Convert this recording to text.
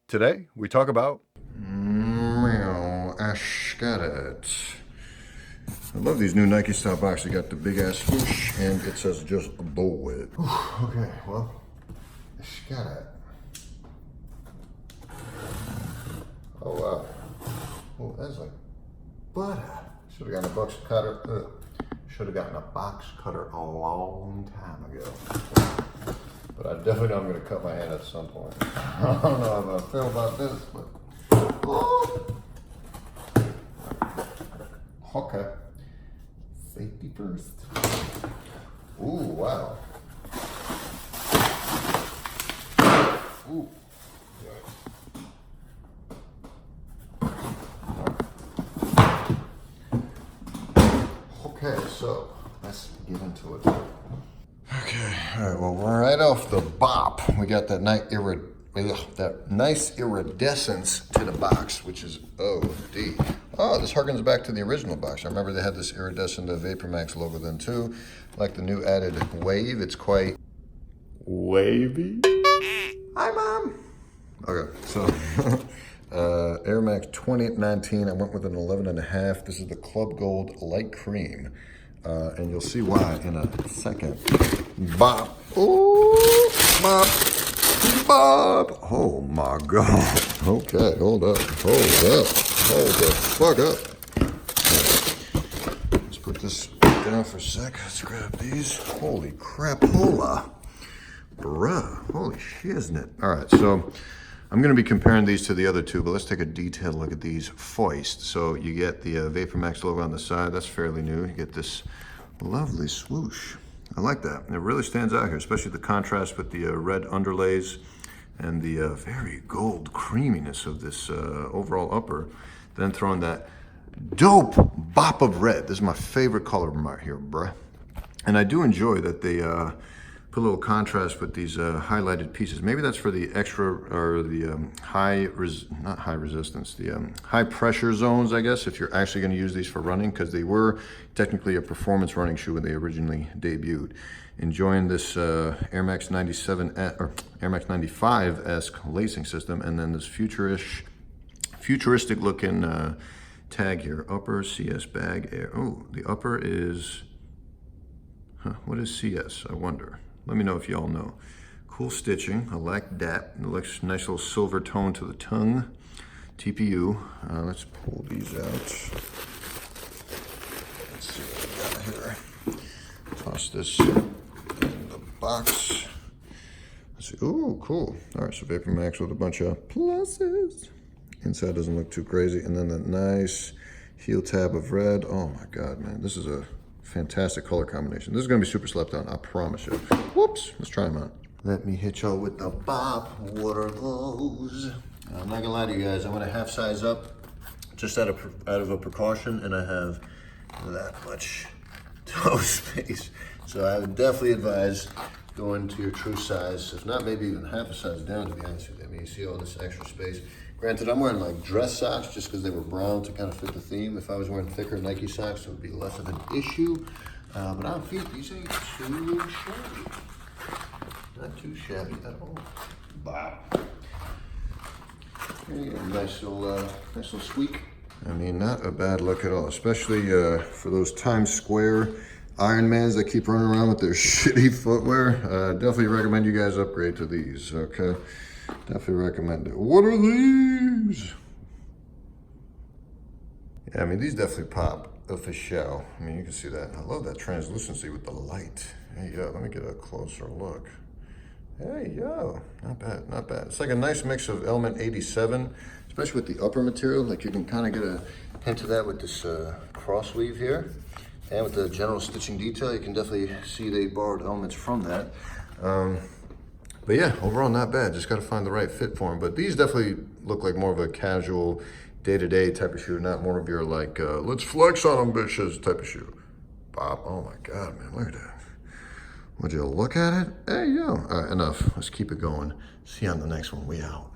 Today, we talk about... Got it. I love these new Nike style boxes. They got the big ass swoosh and it says just blow it. Okay, well, got it. Oh wow. Oh, that's like butter. Should have gotten a box cutter. Should have gotten a box cutter a long time ago. But I definitely know I'm going to cut my hand at some point. I don't know how I feel about this, but oh. Okay. Safety first. Ooh, wow. Ooh. Okay, so let's get into it. Okay, all right, well, right off the bop, we got that nice iridescence to the box, which is OD. Oh, this harkens back to the original box. I remember they had this iridescent Vapormax logo then too. Like the new added wave, it's quite wavy. Hi, Mom. Okay, so Air Max 2019, I went with an 11.5. This is the Club Gold Light Cream. And you'll see why in a second. Bop. Ooh, bop. Bop. Oh my God. Okay, hold up. Hold up. Hold the fuck up. Right. Let's put this down for a sec. Let's grab these. Holy crapola. Bruh. Holy shiznit. All right, so I'm going to be comparing these to the other two, but let's take a detailed look at these foist. So you get the Vapormax logo on the side. That's fairly new. You get this lovely swoosh. I like that. It really stands out here, especially the contrast with the red underlays and the very gold creaminess of this overall upper. Then throwing that dope bop of red. This is my favorite color right here, bruh. And I do enjoy that they put a little contrast with these highlighted pieces. Maybe that's for the extra, or the high pressure zones, I guess, if you're actually going to use these for running, because they were technically a performance running shoe when they originally debuted. Enjoying this Air Max 97 or Air Max 95-esque lacing system, and then this futuristic looking tag here. Upper CS bag air. Oh, the upper is, what is CS? I wonder. Let me know if y'all know. Cool stitching, I like that. It looks nice little silver tone to the tongue. TPU, let's pull these out. Let's see what we got here. Toss this in the box. Let's see, ooh, cool. All right, so Vapormax with a bunch of pluses. Inside doesn't look too crazy. And then that nice heel tab of red. Oh my God, man, this is a fantastic color combination. This is gonna be super slept on, I promise you. Whoops, let's try them out. Let me hit y'all with the bop. What are those? I'm not gonna lie to you guys, I'm gonna half size up just out of a precaution, and I have that much toe space. So I would definitely advise going to your true size, if not maybe even half a size down, to be honest with you. I mean, you see all this extra space. Granted, I'm wearing like dress socks just because they were brown to kind of fit the theme. If I was wearing thicker Nike socks, it would be less of an issue. But on feet, these ain't too shabby. Not too shabby at all. Wow. There you go, nice little squeak. I mean, not a bad look at all, especially for those Times Square Ironmans that keep running around with their shitty footwear. Definitely recommend you guys upgrade to these, okay? Definitely recommend it. What are these? Yeah, I mean, these definitely pop for show. I mean, you can see that. I love that translucency with the light. Hey, yo, let me get a closer look. Hey, yo, not bad, not bad. It's like a nice mix of Element 87, especially with the upper material. Like you can kind of get a hint of that with this cross weave here. And with the general stitching detail, you can definitely see they borrowed elements from that. But yeah, overall not bad. Just got to find the right fit for them. But these definitely look like more of a casual, day-to-day type of shoe, not more of your like, let's flex on them bitches type of shoe. Bob, oh my God, man, look at that. Would you look at it? Hey, yo. All right, enough. Let's keep it going. See you on the next one. We out.